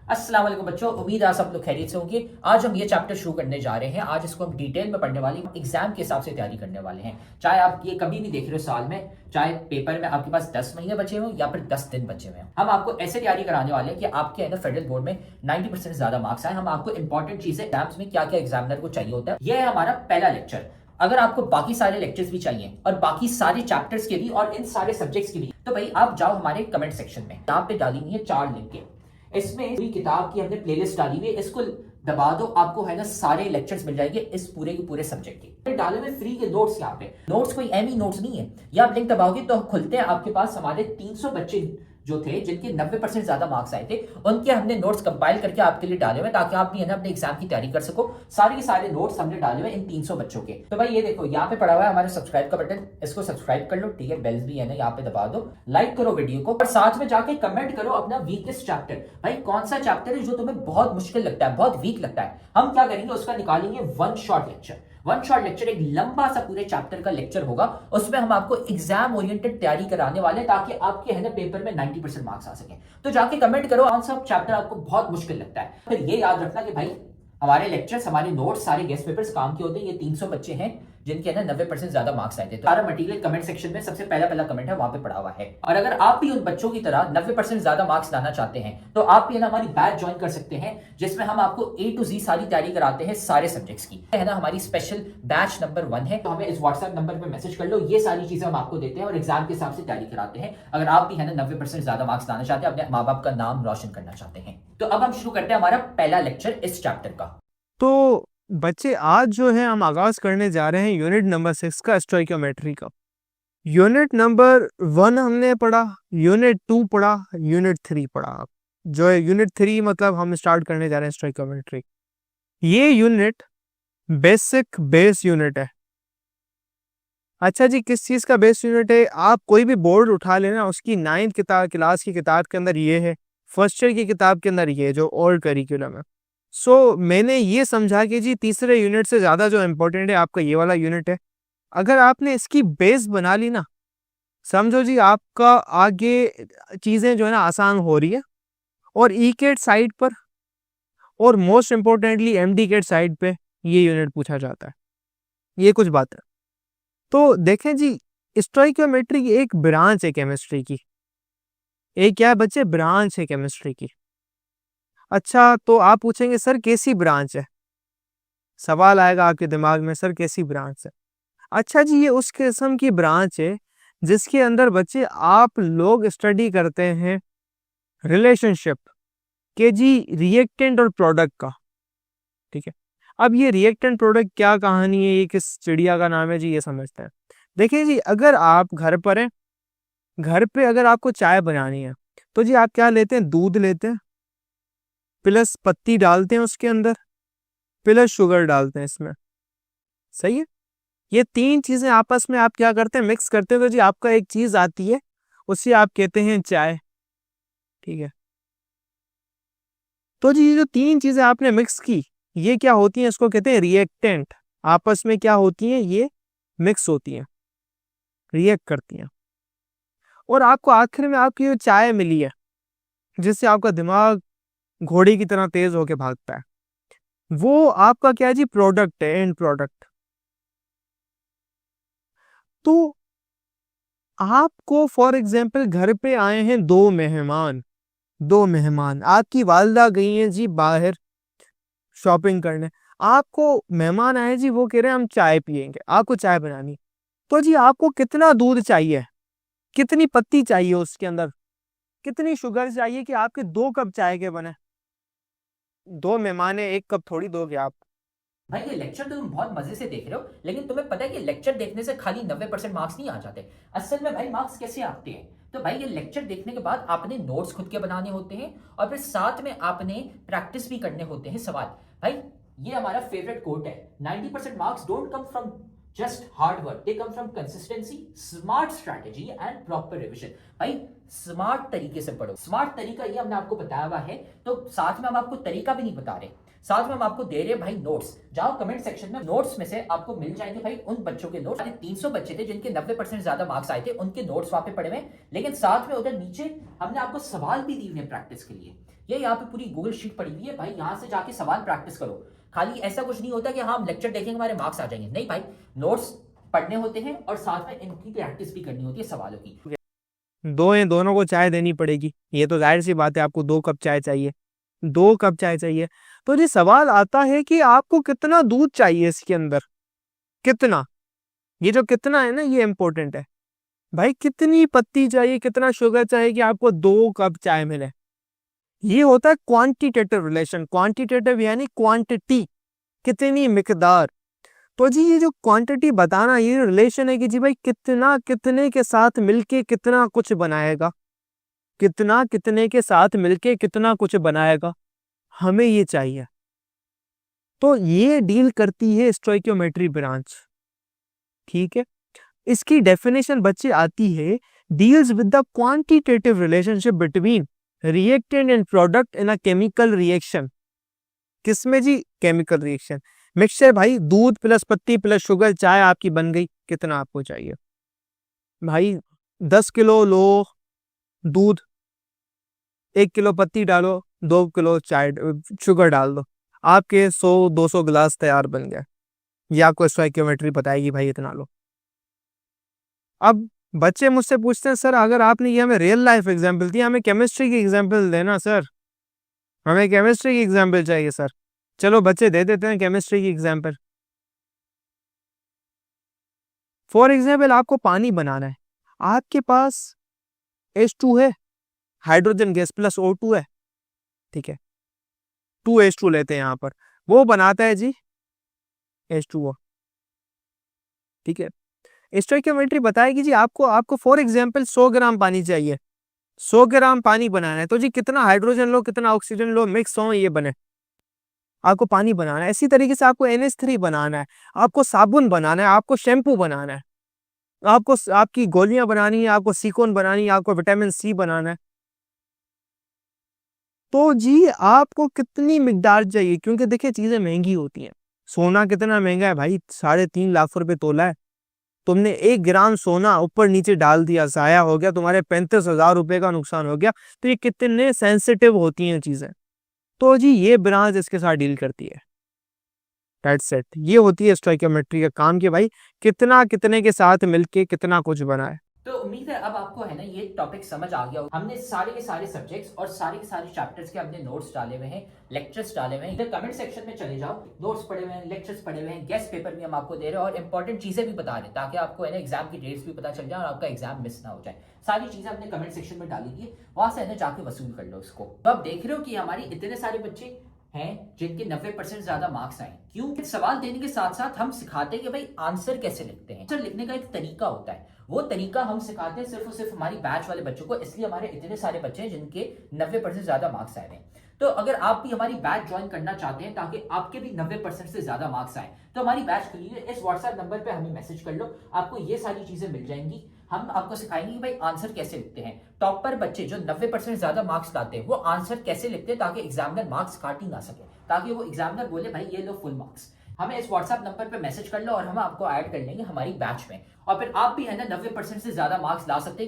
अस्सलाम वालेकुम बच्चों, उम्मीद है सब लोग खैरियत से होंगे। आज हम ये चैप्टर शुरू करने जा रहे हैं। आज इसको हम डिटेल में पढ़ने वाले हैं, एग्जाम के हिसाब से तैयारी करने वाले हैं। चाहे आप ये कभी भी देख रहे हो साल में, चाहे पेपर में आपके पास 10 महीने बचे हो या फिर 10 दिन बचे हुए हैं, हम आपको ऐसे तैयारी कराने वाले हैं कि आपके है ना फेडरल बोर्ड में 90% से ज्यादा मार्क्स आए। हम आपको इंपॉर्टेंट चीजें एग्जाम्स में क्या क्या एग्जामिनर को चाहिए होता है, यह है हमारा पहला लेक्चर। अगर आपको बाकी सारे लेक्चर्स भी चाहिए और बाकी सारे चैप्टर्स के भी और इन सारे सब्जेक्ट्स के भी, तो भाई आप जाओ हमारे कमेंट सेक्शन में, यहाँ पे डाली हुई है 4 लिंक। इसमें पूरी किताब की हमने प्लेलिस्ट डाली हुई है, इसको दबा दो, आपको है ना सारे लेक्चर्स मिल जाएंगे इस पूरे के पूरे सब्जेक्ट के। डाले हुए फ्री के नोट्स, यहाँ पे नोट्स कोई एमी नोट्स नहीं है, ये आप लिंक दबाओगे तो खुलते हैं। आपके पास हमारे 300 बच्चे जो थे जिनके 90% ज्यादा मार्क्स आए थे, उनके हमने नोट्स कंपाइल करके आपके लिए डाले हुए ताकि आप भी है ना अपने एग्जाम की तैयारी कर सको। सारे के सारे नोट्स हमने डाले हुए इन 300 बच्चों के। तो भाई ये देखो यहाँ पे पड़ा हुआ है हमारे सब्सक्राइब का बटन, इसको सब्सक्राइब कर लो, ठीक है। बेल्स भी है ना यहाँ पे दबा दो, लाइक करो वीडियो को और साथ में जाके कमेंट करो अपना वीकेस्ट चैप्टर। भाई कौन सा चैप्टर है जो तुम्हें बहुत मुश्किल लगता है, बहुत वीक लगता है, हम क्या करेंगे उसका निकालेंगे one shot lecture. One shot lecture एक लंबा सा पूरे चैप्टर का लेक्चर होगा, उसमें हम आपको एग्जाम ओरिएंटेड तैयारी कराने वाले ताकि आपके है ना पेपर में 90% मार्क्स आ सके। तो जाके कमेंट करो कौन सा चैप्टर आपको बहुत मुश्किल लगता है। फिर ये याद रखना कि भाई हमारे लेक्चर्स, हमारे नोट्स, सारे गेस्ट पेपर्स काम के होते हैं। ये 300 बच्चे हैं जिनके ना 90% ज्यादा मार्क्स आए थे। तो सारा मटेरियल कमेंट सेक्शन में सबसे पहला कमेंट है वहां पे पड़ा हुआ है। और अगर आप भी उन बच्चों की तरह 90% ज्यादा मार्क्स लाना चाहते हैं तो आप भी ना हमारी बैच ज्वाइन कर सकते हैं, जिसमें हम आपको A to Z सारी तैयारी कराते हैं सारे सब्जेक्ट्स की, है ना। हमारी स्पेशल बैच नंबर 1 है, तो हमें इस व्हाट्सएप नंबर पे मैसेज कर लो। ये सारी चीजें हम आपको देते हैं और एग्जाम के हिसाब से तैयारी कराते हैं। अगर आप भी है ना 90% ज्यादा मार्क्स लाना चाहते हैं, अपने माँ बाप का नाम रोशन करना चाहते हैं। तो अब हम शुरू करते हैं हमारा पहला लेक्चर इस चैप्टर का। तो बच्चे आज जो है हम आगाज करने जा रहे हैं यूनिट नंबर 6 का, स्टोइकियोमेट्री का। यूनिट नंबर 1 हमने पढ़ा, यूनिट 2 पढ़ा, यूनिट 3 पढ़ा। जो है यूनिट 3 मतलब हम स्टार्ट करने जा रहे हैं स्टोइकियोमेट्री। ये यूनिट बेसिक बेस यूनिट है। अच्छा जी, किस चीज का बेस यूनिट है? आप कोई भी बोर्ड उठा लेना, उसकी 9th क्लास की किताब के अंदर ये है, फर्स्ट ईयर की किताब के अंदर ये जो ओल्ड करिकुलम है। मैंने ये समझा कि जी तीसरे यूनिट से ज़्यादा जो इम्पोर्टेंट है आपका ये वाला यूनिट है। अगर आपने इसकी बेस बना ली ना, समझो जी आपका आगे चीज़ें जो है ना आसान हो रही है। और ई केट साइड पर और मोस्ट इम्पोर्टेंटली एमडी केट साइड पे ये यूनिट पूछा जाता है। ये कुछ बात है। तो देखें जी, स्टोइकियोमेट्री एक ब्रांच है केमिस्ट्री की। एक क्या है बच्चे? ब्रांच है केमिस्ट्री की। अच्छा, तो आप पूछेंगे सर कैसी ब्रांच है? सवाल आएगा आपके दिमाग में, सर कैसी ब्रांच है? अच्छा जी, ये उस किस्म की ब्रांच है जिसके अंदर बच्चे आप लोग स्टडी करते हैं रिलेशनशिप के जी रिएक्टेंट और प्रोडक्ट का। ठीक है, अब ये रिएक्टेंट प्रोडक्ट क्या कहानी है, ये किस चिड़िया का नाम है जी, ये समझते हैं। देखिए जी, अगर आप घर पर हैं, घर पे अगर आपको चाय बनानी है तो जी आप क्या लेते हैं? दूध लेते हैं, प्लस पत्ती डालते हैं उसके अंदर, प्लस शुगर डालते हैं इसमें। सही है, ये 3 चीजें आपस में आप क्या करते हैं? मिक्स करते हैं। तो जी आपका एक चीज आती है, उसे आप कहते हैं चाय। ठीक है, तो जी ये जो 3 चीजें आपने मिक्स की, ये क्या होती हैं? इसको कहते हैं रिएक्टेंट। आपस में क्या होती हैं? ये मिक्स होती हैं, रिएक्ट करती हैं। और आपको आखिर में आपकी जो चाय मिली है, जिससे आपका दिमाग घोड़े की तरह तेज होके भागता है, वो आपका क्या है जी? प्रोडक्ट है, एंड प्रोडक्ट। तो आपको फॉर एग्जाम्पल घर पे आए हैं 2 मेहमान आपकी वालदा गई हैं जी बाहर शॉपिंग करने। आपको मेहमान आए जी, वो कह रहे हैं हम चाय पियेंगे, आपको चाय बनानी। तो जी आपको कितना दूध चाहिए, कितनी पत्ती चाहिए उसके अंदर, कितनी शुगर चाहिए कि आपके 2 कप चाय के बने? 2 मेहमान है, 1 कप थोड़ी दोगे आप। भाई ये लेक्चर तो तुम बहुत मजे से देख रहे हो, लेकिन तुम्हें पता है कि लेक्चर देखने से खाली 90% मार्क्स नहीं आ जाते। असल में भाई मार्क्स कैसे आते हैं? तो भाई ये लेक्चर देखने के बाद आपने नोट्स खुद के बनाने होते हैं और फिर साथ में आपने प्रैक्टिस भी करने होते हैं सवाल। भाई ये हमारा फेवरेट कोट है, 90% marks don't come from just hard work, they come from consistency, smart strategy and proper revision. भाई स्मार्ट तरीके से पढ़ो। स्मार्ट तरीका ये हमने आपको बताया हुआ है, तो साथ में हम आपको तरीका भी नहीं बता रहे, साथ में हम आपको दे रहे हैं भाई नोट्स। जाओ कमेंट सेक्शन में, नोट्स में से आपको मिल जाएंगे भाई उन बच्चों के नोट्स। 300 बच्चे थे जिनके 90% ज्यादा मार्क्स आए थे, उनके नोट्स वहां पे पड़े हुए, लेकिन साथ में उधर नीचे हमने आपको सवाल भी दिए हैं प्रैक्टिस के लिए। ये यहाँ पे पूरी गूगल शीट पड़ी हुई है भाई, यहाँ से जाके सवाल प्रैक्टिस करो। खाली ऐसा कुछ नहीं होता कि हाँ हम लेक्चर देखेंगे हमारे मार्क्स आ जाएंगे, नहीं भाई, नोट्स पढ़ने होते हैं और साथ में इनकी प्रैक्टिस भी करनी होती है सवालों की। दो हैं, दोनों को चाय देनी पड़ेगी, ये तो जाहिर सी बात है, आपको 2 कप चाय चाहिए, 2 कप चाय चाहिए। तो जी सवाल आता है कि आपको कितना दूध चाहिए इसके अंदर, कितना, ये जो कितना है ना ये इंपॉर्टेंट है भाई, कितनी पत्ती चाहिए, कितना शुगर चाहिए कि आपको 2 कप चाय मिले। ये होता है क्वांटिटेटिव रिलेशन, क्वांटिटेटिव यानी क्वांटिटी, कितनी मिकदार। तो जी ये जो क्वांटिटी बताना, ये रिलेशन है कि जी भाई कितना कितने के साथ मिलके कितना कुछ बनाएगा, कितना कितने के साथ मिलके कितना कुछ बनाएगा, हमें ये चाहिए। तो ये डील करती है स्टोइकियोमेट्री ब्रांच, ठीक है। इसकी डेफिनेशन बच्चे आती है, deals with the quantitative relationship between reactant and product in a chemical reaction. किसमें जी? Chemical reaction. मिक्सचर भाई, दूध प्लस पत्ती प्लस शुगर, चाय आपकी बन गई। कितना आपको चाहिए भाई? 10 किलो लो दूध, 1 किलो पत्ती डालो, 2 किलो चाय शुगर डाल दो, आपके 100-200 गिलास तैयार बन गया। ये आपको स्टोइकियोमेट्री बताएगी भाई इतना लो। अब बच्चे मुझसे पूछते हैं सर अगर आपने ये हमें रियल लाइफ एग्जाम्पल दी, हमें केमिस्ट्री की एग्जाम्पल देना सर, हमें केमिस्ट्री की एग्जाम्पल चाहिए सर। चलो बच्चे दे देते हैं केमिस्ट्री की एग्जाम्पल। फॉर एग्जाम्पल आपको पानी बनाना है, आपके पास H2 है, हाइड्रोजन गैस प्लस O2 है, ठीक है, 2H2 लेते हैं यहाँ पर, वो बनाता है जी H2O, ठीक है। स्टोइकियोमेट्री बताएगी जी आपको फॉर एग्जाम्पल 100 ग्राम पानी चाहिए, 100 ग्राम पानी बनाना है, तो जी कितना हाइड्रोजन लो, कितना ऑक्सीजन लो, मिक्स हो ये बने, आपको पानी बनाना है। इसी तरीके से आपको NH3 बनाना है, आपको साबुन बनाना है, आपको शैम्पू बनाना है, आपको आपकी गोलियां बनानी है, आपको सिकोन बनानी है, आपको विटामिन C बनाना है। तो जी आपको कितनी मिकदार चाहिए, क्योंकि देखिए चीजें महंगी होती हैं। सोना कितना महंगा है भाई, 3.5 लाख रुपए तोला है। तुमने 1 ग्राम सोना ऊपर नीचे डाल दिया, जाया हो गया, तुम्हारे 35,000 रुपए का नुकसान हो गया। तो ये कितने सेंसिटिव होती हैं चीजें। तो जी ये ब्रांच इसके साथ डील करती है। दैट्स इट, ये होती है स्टोइकियोमेट्री का काम कि भाई कितना कितने के साथ मिलके कितना कुछ बना है। तो उम्मीद है अब आपको है ना ये टॉपिक समझ आ गया। हमने सारे के सारे सब्जेक्ट्स और सारे के सारे चैप्टर्स के हमने नोट्स डाले हुए हैं, लेक्चर्स डाले हुए हैं। इधर कमेंट सेक्शन में चले जाओ, नोट्स पढ़े हुए हैं, लेक्चर्स पढ़े हुए हैं, गेस्ट पेपर भी हम आपको दे रहे हैं और इंपॉर्टेंट चीजें भी बता रहे हैं, ताकि आपको है ना एग्जाम की डेट्स भी पता चल जाए और आपका एग्जाम मिस ना हो जाए। सारी चीजें हमने कमेंट सेक्शन में डाली थी, वहां से है ना जाके वसूल कर लो उसको। तो आप देख रहे हो कि हमारी इतने सारे बच्चे हैं जिनके 90% ज्यादा मार्क्स आए। क्यों? सवाल देने के साथ साथ हम सिखाते हैं कि भाई आंसर कैसे लिखते हैं। आंसर लिखने का एक तरीका होता है, वो तरीका हम सिखाते हैं सिर्फ और सिर्फ हमारी बैच वाले बच्चों को, इसलिए हमारे इतने सारे बच्चे हैं जिनके 90% ज्यादा मार्क्स आए हैं। तो अगर आप भी हमारी बैच ज्वाइन करना चाहते हैं ताकि आपके भी 90% से ज्यादा मार्क्स आए, तो हमारी बैच के लिए इस व्हाट्सएप नंबर पे हमें मैसेज कर लो, आपको ये सारी चीजें मिल जाएंगी। हम आपको सिखाएंगे कि भाई आंसर कैसे लिखते हैं। टॉपर बच्चे जो 90% ज्यादा मार्क्स लाते हैं वो आंसर कैसे लिखते हैं ताकि एग्जामिनर मार्क्स काट ही ना सके, ताकि वो एग्जामिनर बोले भाई ये लो फुल मार्क्स। हमें इस व्हाट्सएप नंबर पे मैसेज कर लो और हम आपको ऐड कर लेंगे हमारी बैच में, और फिर आप भी है ना 90% से ज्यादा मार्क्स ला सकते हैं।